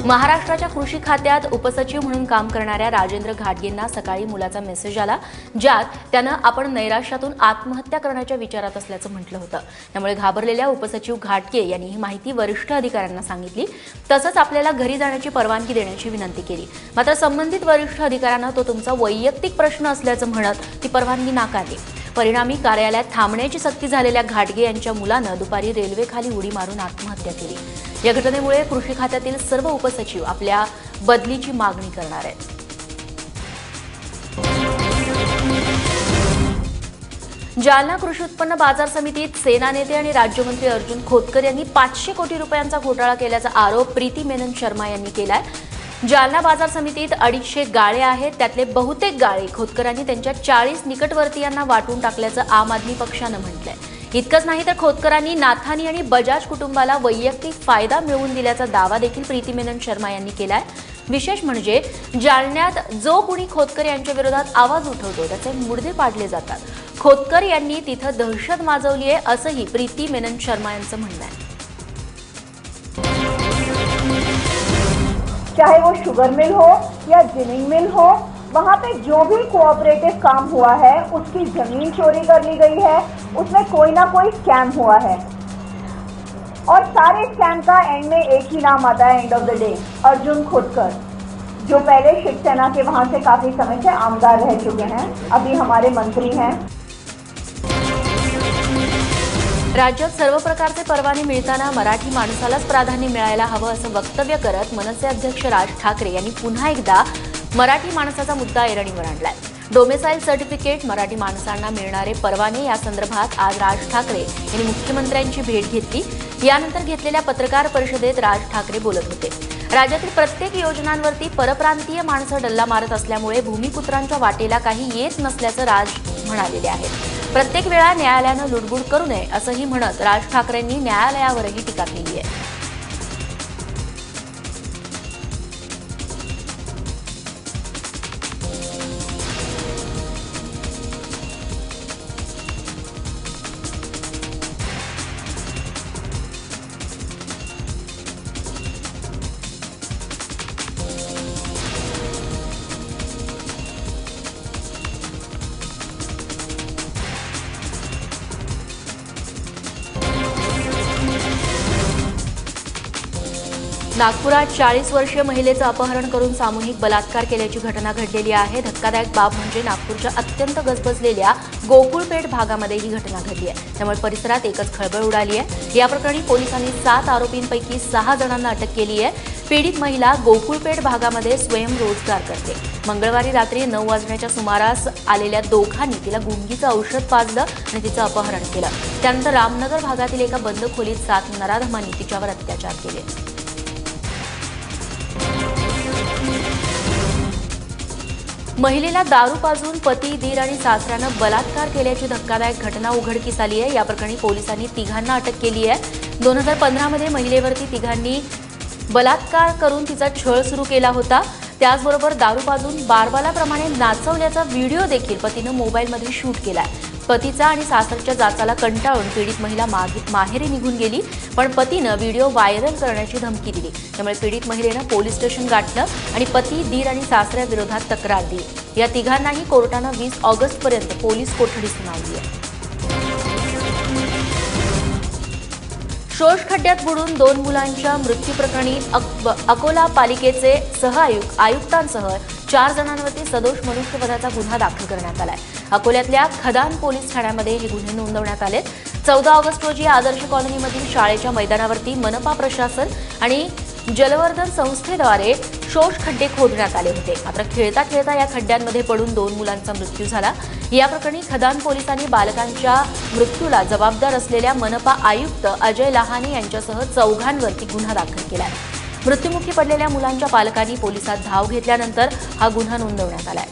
महाराष्ट्राच्या कृषी खात्यात उपसचिव म्हणून काम करणाऱ्या राजेंद्र घाटगेंना सकाळी मुलाचा मेसेज आला, ज्यात त्यानं आपण नैराश्यातून आत्महत्या करण्याच्या विचारात असल्याचं म्हटलं होतं। त्यामुळे घाबरलेल्या उपसचिव घाटगे यांनी ही माहिती वरिष्ठ अधिकाऱ्यांना सांगितली, तसंच आपल्याला घरी जाण्याची परवानगी देण्याची विनंती केली। मात्र संबंधित वरिष्ठ अधिकाऱ्यांना तो तुमचा वैयक्तिक प्रश्न असल्याचं म्हणत ती परवानगी नाकारली। परिणामी कार्यालयात थांबण्याची सक्ती झालेल्या घाटगे यांच्या मुलानं दुपारी रेल्वेखाली उडी मारून आत्महत्या केली। या घटनेमुळे कृषी खात्यातील सर्व उपसचिव आपल्या बदलीची मागणी करणार आहेत। जालना कृषी उत्पन्न बाजार समितीत सेना नेते आणि राज्यमंत्री अर्जुन खोतकर यांनी 500 कोटी रुपयांचा घोटाळा केल्याचा आरोप प्रीती मेनन शर्मा यांनी केलाय। जालना बाजार समितीत 250 गाळे आहेत, त्यातले बहुतेक गाळे खोतकरांनी त्यांच्या 40 निकटवर्तीयांना वाटून टाकल्याचं आम आदमी पक्षानं म्हटलंय। इतकंच नाही तर खोतकरांनी नाथानी आणि बजाज कुटुंबाला वैयक्तिक फायदा मिळवून दिल्याचा दावा देखील प्रीती मेनन शर्मा यांनी केलाय। विशेष म्हणजे जालन्यात जो कुणी खोतकर यांच्या विरोधात आवाज उठवतो त्याचे मुडदे पाडले जातात। खोतकर यांनी तिथं दहशत माजवली आहे असंही प्रीती मेनन शर्मा यांचं म्हणणं आहे। चाहे वो शुगर मिल हो या जिनिंग मिल हो, वहाँ पे जो भी कोऑपरेटिव काम हुआ है उसकी जमीन चोरी कर ली गई है, उसमें कोई ना कोई स्कैम हुआ है और सारे स्कैम का एंड में एक ही नाम आता है end of the day, Arjun Khotkar, जो पहले शिवसेना के वहाँ से काफी समय से आमदार रह चुके हैं, अभी हमारे मंत्री हैं। राज्यात सर्व प्रकारचे परवाने मिळताना मराठी माणसालाच प्राधान्य मिळायला हवं असं वक्तव्य करत मनसे अध्यक्ष राज ठाकरे यांनी पुन्हा एकदा मराठी माणसाचा मुद्दा ऐरणीवर आणलाय। डोमेसाईल सर्टिफिकेट, मराठी माणसांना मिळणारे परवाने या संदर्भात आज राज ठाकरे यांनी मुख्यमंत्र्यांची भेट घेतली। यानंतर घेतलेल्या पत्रकार परिषदेत राज ठाकरे बोलत होते। राज्यातील प्रत्येक योजनांवरती परप्रांतीय माणसं डल्ला मारत असल्यामुळे भूमिपुत्रांच्या वाटेला काही येत नसल्याचं राज म्हणालेले आहेत। प्रत्येक वेळा न्यायालयानं लुडबुड करू नये असंही म्हणत राज ठाकरेंनी न्यायालयावरही टीका केली आहे। नागपुरात 40 वर्षीय महिलेचं अपहरण करून सामूहिक बलात्कार केल्याची घटना घडलेली आहे। धक्कादायक बाब म्हणजे नागपूरच्या अत्यंत गजबजलेल्या गोकुळपेठ भागामध्ये ही घटना घडली आहे। त्यामुळे परिसरात एकच खळबळ उडाली आहे। या प्रकरणी पोलिसांनी 7 आरोपींपैकी 6 जणांना अटक केली आहे। पीडित महिला गोकुळपेठ भागामध्ये स्वयंरोजगार करते। मंगळवारी रात्री 9 वाजण्याच्या सुमारास आलेल्या दोघांनी तिला गुंगीचं औषध पाजलं आणि तिचं अपहरण केलं। त्यानंतर रामनगर भागातील एका बंद खोलीत 7 नराधमांनी तिच्यावर अत्याचार केले। महिलेला दारू पाजून पती, दीर आणि सासऱ्यानं बलात्कार केल्याची धक्कादायक घटना उघडकीस आली आहे। या प्रकरणी पोलिसांनी तिघांना अटक केली आहे। 2015 मध्ये महिलेवरती तिघांनी बलात्कार करून तिचा छळ सुरू केला होता। त्याचबरोबर दारू पाजून बारबालाप्रमाणे नाचवल्याचा व्हिडिओ देखील पतीनं मोबाईलमध्ये शूट केलाय। पतीचा आणि सासरच्या जाचाला कंटाळून पीडित महिला माहेरी निघून गेली, पण पतीनं व्हिडिओ व्हायरल करण्याची धमकी दिली। त्यामुळे पीडित महिलेनं पोलीस स्टेशन गाठलं आणि पती, दीर आणि सासऱ्याविरोधात तक्रार दिली। या तिघांनाही कोर्टानं 20 ऑगस्टपर्यंत पोलीस कोठडी सुनावली आहे। शोष खड्ड्यात बुडून 2 मुलांच्या मृत्यूप्रकरणी अकोला पालिकेचे आयुक्तांसह 4 जणांवरती सदोष मनुष्यवधाचा गुन्हा दाखल करण्यात आलाय। अकोल्यातल्या खदान पोलीस ठाण्यामध्ये हे गुन्हे नोंदवण्यात आले। 14 ऑगस्ट रोजी आदर्श कॉलनीमधील शाळेच्या मैदानावरती मनपा प्रशासन आणि जलवर्धन संस्थेद्वारे शोष खड्डे खोदण्यात आले होते। मात्र खेळता खेळता या खड्ड्यांमध्ये पडून 2 मुलांचा मृत्यू झाला। या प्रकरणी खदान पोलिसांनी बालकांच्या मृत्यूला जबाबदार असलेल्या मनपा आयुक्त अजय लहाने यांच्यासह 4 जणांवरती गुन्हा दाखल केलाय। मृत्युमुखी पडलेल्या मुलांच्या पालकांनी पोलिसात धाव घेतल्यानंतर हा गुन्हा नोंदवण्यात आलाय।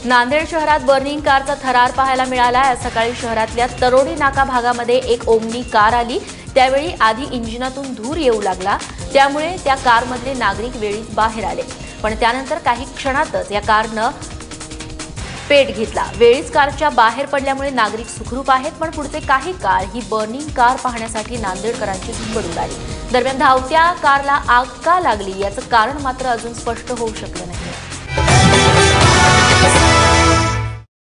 नांदेड शहरात बर्निंग कारचा थरार पाहायला मिळाला। आज सकाळी शहरातल्या तरोडी नाका भागामध्ये एक ओमनी कार आली। त्यावेळी आधी इंजिनातून धूर येऊ लागला, त्यामुळे त्या कारमधले नागरिक वेळीच बाहेर आले, पण त्यानंतर काही क्षणातच या कारनं पेट घेतला। वेळीच कारच्या बाहेर पडल्यामुळे नागरिक सुखरूप आहेत, पण पुढचे काही काळ ही बर्निंग कार पाहण्यासाठी नांदेडकरांची झुंबड उडाली। दरम्यान धावत्या कारला आग का लागली याचं कारण मात्र अजून स्पष्ट होऊ शकलं नाही।